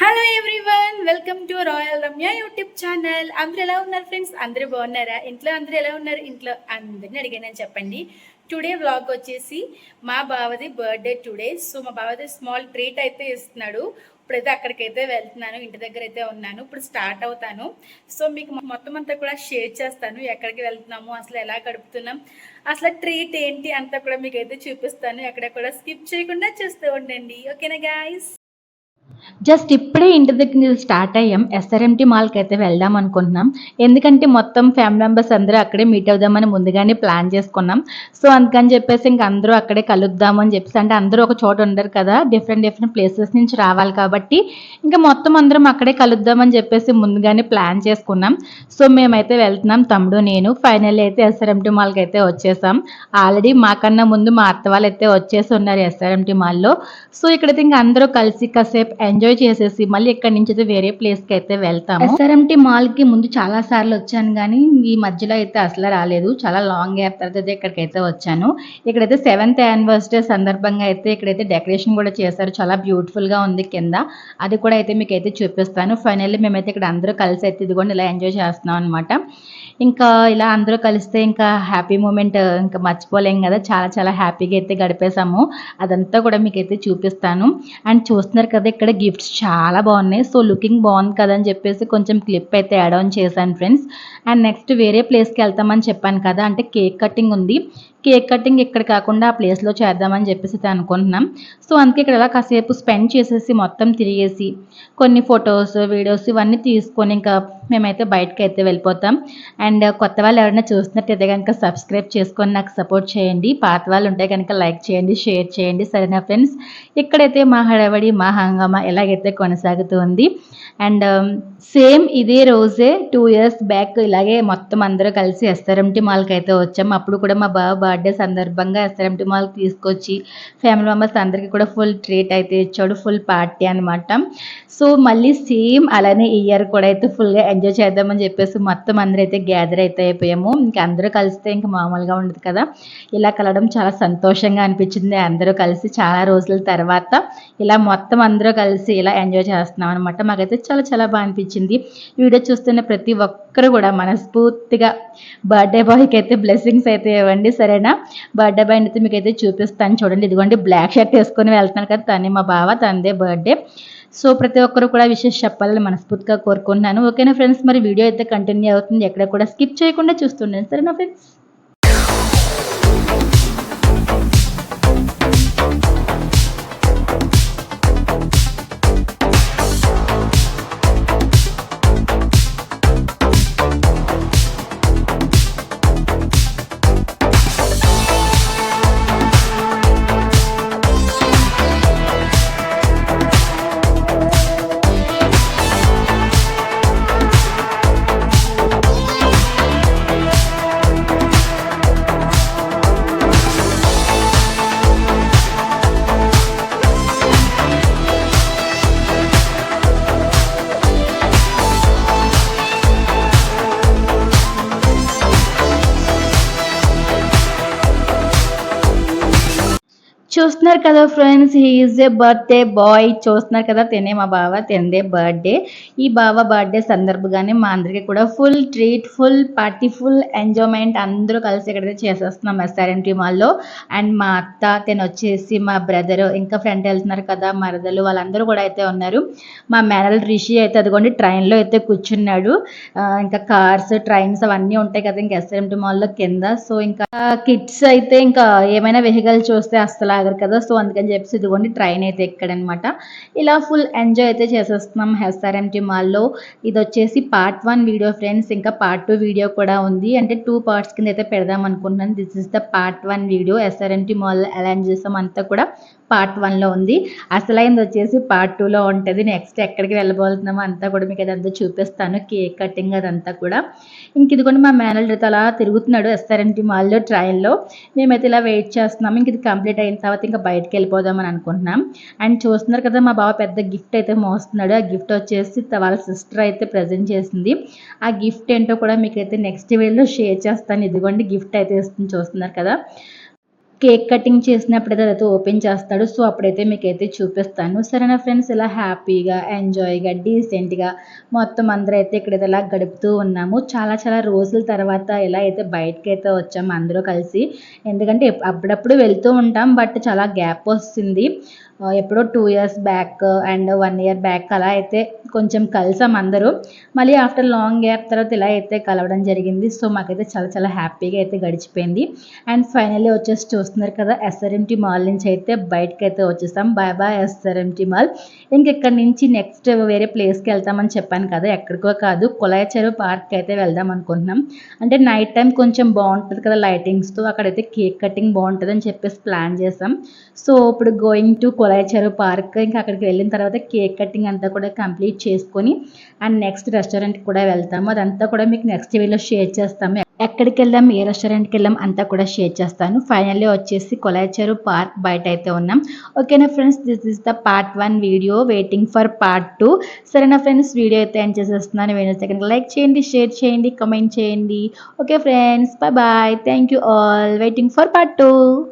Hello everyone, welcome to royal Ramya YouTube channel. అందరూ ఎలా ఉన్నారు ఫ్రెండ్స్? అందరూ బాగున్నారా? ఇంట్లో అందరూ ఎలా ఉన్నారు? ఇంట్లో అందరిని అడిగానని చెప్పండి. టుడే వ్లాగ్ వచ్చేసి మా బావది బర్త్డే టుడే. సో మా బావది స్మాల్ ట్రీట్ అయితే ఇస్తున్నాడు. ఇప్పుడైతే అక్కడికైతే వెళ్తున్నాను, ఇంటి దగ్గర అయితే ఉన్నాను. ఇప్పుడు స్టార్ట్ అవుతాను. సో మీకు మొత్తం అంతా కూడా షేర్ చేస్తాను. ఎక్కడికి వెళ్తున్నాము, అసలు ఎలా గడుపుతున్నాం, అసలు ట్రీట్ ఏంటి అంతా కూడా మీకు అయితే చూపిస్తాను. ఎక్కడ కూడా స్కిప్ చేయకుండా చూస్తూ ఉండండి. ఓకేనా గాయస్? జస్ట్ ఇప్పుడే ఇంటి దగ్గర నుంచి స్టార్ట్ అయ్యాం. ఎస్ఆర్ఎంటీ మాల్కి అయితే వెళ్దాం అనుకుంటున్నాం. ఎందుకంటే మొత్తం ఫ్యామిలీ మెంబర్స్ అందరూ అక్కడే మీట్ అవుదామని ముందుగానే ప్లాన్ చేసుకున్నాం. సో అందుకని చెప్పేసి ఇంక అందరూ అక్కడే కలుద్దాము అని చెప్పేసి, అంటే అందరూ ఒక చోట ఉండరు కదా, డిఫరెంట్ ప్లేసెస్ నుంచి రావాలి కాబట్టి ఇంకా మొత్తం అందరం అక్కడే కలుద్దామని చెప్పేసి ముందుగానే ప్లాన్ చేసుకున్నాం. సో మేమైతే వెళ్తున్నాం, తమ్ముడు నేను. ఫైనల్లీ అయితే ఎస్ఆర్ఎంటీ మాల్కి అయితే వచ్చేసాం. ఆల్రెడీ మాకన్నా ముందు మా అత్త వాళ్ళు అయితే వచ్చేసి ఉన్నారు ఎస్ఆర్ఎంటీ మాల్లో. సో ఇక్కడైతే ఇంకా అందరూ కలిసి కాసేపు ఎంజాయ్ చేసేసి మళ్ళీ ఇక్కడ నుంచి అయితే వేరే ప్లేస్కి అయితే వెళ్తాము. ఎస్ఆర్ఎంటీ మాల్కి ముందు చాలా సార్లు వచ్చాను, కానీ ఈ మధ్యలో అయితే అసలు రాలేదు. చాలా లాంగ్ గ్యాప్ తర్వాత అయితే ఇక్కడికైతే వచ్చాను. ఇక్కడైతే 7th యానివర్సరీ సందర్భంగా అయితే ఇక్కడైతే డెకరేషన్ కూడా చేశారు. చాలా బ్యూటిఫుల్గా ఉంది కింద. అది కూడా అయితే మీకు అయితే చూపిస్తాను. ఫైనల్లీ మేమైతే ఇక్కడ అందరూ కలిసి అయితే ఇదిగోండి ఇలా ఎంజాయ్ చేస్తున్నాం అనమాట. ఇంకా ఇలా అందరూ కలిస్తే ఇంకా హ్యాపీ మూమెంట్ ఇంకా మర్చిపోలేం కదా. చాలా చాలా హ్యాపీగా అయితే గడిపేశాము. అదంతా కూడా మీకైతే చూపిస్తాను. అండ్ చూస్తున్నారు కదా, ఇక్కడ గిఫ్ట్స్ చాలా బాగున్నాయి. సో లుకింగ్ బాగుంది కదా అని చెప్పేసి కొంచెం క్లిప్ అయితే యాడ్ ఆన్ చేశాను ఫ్రెండ్స్. అండ్ నెక్స్ట్ వేరే ప్లేస్కి వెళ్తామని చెప్పాను కదా, అంటే కేక్ కటింగ్ ఉంది. కేక్ కటింగ్ ఇక్కడ కాకుండా ఆ ప్లేస్లో చేద్దామని చెప్పేసి అనుకుంటున్నాం. సో అందుకే ఇక్కడ ఇలా కాసేపు స్పెండ్ చేసేసి మొత్తం తిరిగేసి కొన్ని ఫొటోస్ వీడియోస్ ఇవన్నీ తీసుకొని ఇంకా మేమైతే బయటకు అయితే వెళ్ళిపోతాం. అండ్ కొత్త వాళ్ళు ఎవరైనా చూస్తున్నట్టయితే కనుక సబ్స్క్రైబ్ చేసుకొని నాకు సపోర్ట్ చేయండి. పాత వాళ్ళు ఉంటే కనుక లైక్ చేయండి, షేర్ చేయండి. సరేనా ఫ్రెండ్స్? ఇక్కడైతే మా హడావడి మా హంగామా ఎలాగైతే కొనసాగుతుంది. అండ్ సేమ్ ఇదే రోజే 2 years బ్యాక్ ఇలాగే మొత్తం అందరూ కలిసి ఎస్ఆర్ఎంటీ మాల్కి అయితే వచ్చాం. అప్పుడు కూడా మా బావ బర్త్డే సందర్భంగా ఎస్ఆర్ఎంటీ మాల్కి తీసుకొచ్చి ఫ్యామిలీ మెంబర్స్ అందరికీ కూడా ఫుల్ ట్రీట్ అయితే ఇచ్చాడు, ఫుల్ పార్టీ అనమాట. సో మళ్ళీ సేమ్ అలానే ఈ ఇయర్ కూడా అయితే ఫుల్గా ఎంజాయ్ చేద్దామని చెప్పేసి మొత్తం అందరూ అయితే గ్యాదర్ అయితే అయిపోయాము. ఇంకా అందరూ కలిస్తే ఇంకా మామూలుగా ఉండదు కదా. ఇలా కలవడం చాలా సంతోషంగా అనిపించింది. అందరూ కలిసి చాలా రోజుల తర్వాత ఇలా మొత్తం అందరూ కలిసి ఇలా ఎంజాయ్ చేస్తున్నాం అనమాట. మాకైతే చాలా చాలా బాగా అనిపించింది. వీడియో చూస్తున్న ప్రతి ఒక్కరు కూడా మనస్ఫూర్తిగా బర్త్డే బాయ్కి అయితే బ్లెస్సింగ్స్ అయితే ఇవ్వండి. సరేనా? బర్త్డే బాయ్ అయితే మీకు అయితే చూపిస్తాను చూడండి. ఇదిగోండి బ్లాక్ షర్ట్ వేసుకొని వెళ్తున్నాను కదా, తనే మా బావ, తనదే బర్త్డే. సో ప్రతి ఒక్కరు కూడా విషెస్ చెప్పాలని మనస్ఫూర్తిగా కోరుకుంటున్నాను. ఓకేనా ఫ్రెండ్స్? మరి వీడియో అయితే కంటిన్యూ అవుతుంది, ఎక్కడ కూడా స్కిప్ చేయకుండా చూస్తుండండి. సరేనా ఫ్రెండ్స్? చూస్తున్నారు కదా friends, he is a birthday boy. చూస్తున్నారు కదా, తినే మా బావ, తినదే బర్త్డే. ఈ బావ బర్త్డే సందర్భంగానే మా అందరికీ కూడా full treat, full party, full enjoyment అందరూ కలిసి ఇక్కడైతే చేసేస్తున్నాం ఎస్ఆర్ఎంటీ మాల్లో. అండ్ మా అత్త తిని వచ్చేసి మా బ్రదర్, ఇంకా ఫ్రెండ్ వెళ్తున్నారు కదా మరదలు, వాళ్ళందరూ కూడా అయితే ఉన్నారు. మా మేనల్ రిషి అయితే అదిగోండి ట్రైన్లో అయితే కూర్చున్నాడు. ఇంకా కార్స్, ట్రైన్స్ అవన్నీ ఉంటాయి కదా ఇంకా ఎస్ఆర్ఎంటీ మాల్లో కింద. సో ఇంకా కిడ్స్ అయితే ఇంకా ఏమైనా వెహికల్ చూస్తే అస్సలు ఆగరు కదా. సో అందుకని చెప్పేసి ఇదిగోండి ట్రైన్ అయితే ఎక్కడనమాట. ఇలా ఫుల్ ఎంజాయ్ అయితే చేసేస్తున్నాం ఎస్ఆర్ఎంటీ మాల్లో. ఇది వచ్చేసి పార్ట్ 1 వీడియో ఫ్రెండ్స్. ఇంకా పార్ట్ 2 వీడియో కూడా ఉంది, అంటే 2 parts కింద అయితే పెడదాం అనుకుంటున్నాను. This is the part 1 video. SRMT mall ఎలా ఎంజాయ్ చేస్తాం అంతా కూడా పార్ట్ 1లో ఉంది. అసలైంది వచ్చేసి పార్ట్ 2లో ఉంటుంది. నెక్స్ట్ ఎక్కడికి వెళ్ళబోతున్నామో అంతా కూడా మీకు అదంతా చూపిస్తాను, కేక్ కటింగ్ అదంతా కూడా. ఇంక ఇదిగోండి మా మేనల్డర్ అలా తిరుగుతున్నాడు ఎస్ఆర్ఎంటీ మాల్లో ట్రైన్లో. మేమైతే ఇలా వెయిట్ చేస్తున్నాము. ఇంక ఇది కంప్లీట్ అయిన తర్వాత ఇంకా బయటకు వెళ్ళిపోదామని అనుకుంటున్నాం. అండ్ చూస్తున్నారు కదా, మా బావ పెద్ద గిఫ్ట్ అయితే మోస్తున్నాడు. ఆ గిఫ్ట్ వచ్చేసి వాళ్ళ సిస్టర్ అయితే ప్రజెంట్ చేసింది. ఆ గిఫ్ట్ ఏంటో కూడా మీకైతే నెక్స్ట్ వీడియోలో షేర్ చేస్తాను. ఇదిగోండి గిఫ్ట్ అయితే ఇస్తుంది, చూస్తున్నారు కదా. కేక్ కటింగ్ చేసినప్పుడైతే అదైతే ఓపెన్ చేస్తాడు. సో అప్పుడైతే మీకైతే చూపిస్తాను. సరేనా ఫ్రెండ్స్, ఇలా హ్యాపీగా ఎంజాయ్గా డీసెంట్గా మొత్తం అందరూ అయితే ఇక్కడైతే ఇలా గడుపుతూ ఉన్నాము. చాలా చాలా రోజుల తర్వాత ఇలా అయితే బయటకైతే వచ్చాము అందరూ కలిసి. ఎందుకంటే అప్పుడప్పుడు వెళ్తూ ఉంటాం, బట్ చాలా గ్యాప్ వస్తుంది. ఎప్పుడో 2 years back and 1 year back అలా అయితే కొంచెం కలిసాం అందరూ. మళ్ళీ ఆఫ్టర్ లాంగ్ గ్యాప్ తర్వాత ఇలా అయితే కలవడం జరిగింది. సో మాకైతే చాలా చాలా హ్యాపీగా అయితే గడిచిపోయింది. అండ్ ఫైనల్లీ వచ్చేసి చూస్తున్నారు కదా, ఎస్ఆర్ఎంటీ మాల్ నుంచి అయితే బయటకైతే వచ్చేసాం. Bye bye SRMT mall. ఇక్కడ నుంచి నెక్స్ట్ వేరే ప్లేస్కి వెళ్తామని చెప్పాను కదా, ఎక్కడికో కాదు, కులాయి చెరువు పార్క్ అయితే వెళ్దాం అనుకుంటున్నాం. అంటే నైట్ టైం కొంచెం బాగుంటుంది కదా లైటింగ్స్తో, అక్కడైతే కేక్ కటింగ్ బాగుంటుంది అని చెప్పేసి ప్లాన్ చేసాం. సో ఇప్పుడు గోయింగ్ టు కులాయి చెరువు పార్క్. ఇంకా అక్కడికి వెళ్ళిన తర్వాత కేక్ కటింగ్ అంతా కూడా కంప్లీట్ చేసుకొని అండ్ నెక్స్ట్ రెస్టారెంట్కి కూడా వెళ్తాము. అదంతా కూడా మీకు నెక్స్ట్ వీడియోలో షేర్ చేస్తాము. ఎక్కడికి వెళ్ళాం, ఏ రెస్టారెంట్కి వెళ్ళాం అంతా కూడా షేర్ చేస్తాను. ఫైనల్లీ వచ్చేసి కులాయి చెరువు పార్క్ బయట అయితే ఉన్నాం. ఓకేనా friends, this is the part 1 video, waiting for part 2. సరేనా ఫ్రెండ్స్, వీడియో అయితే ఎండ్ చేసేస్తున్నాను. వీడియో కనుక లైక్ చేయండి, షేర్ చేయండి, కామెంట్ చేయండి. Okay friends, bye bye, thank you all, waiting for part 2.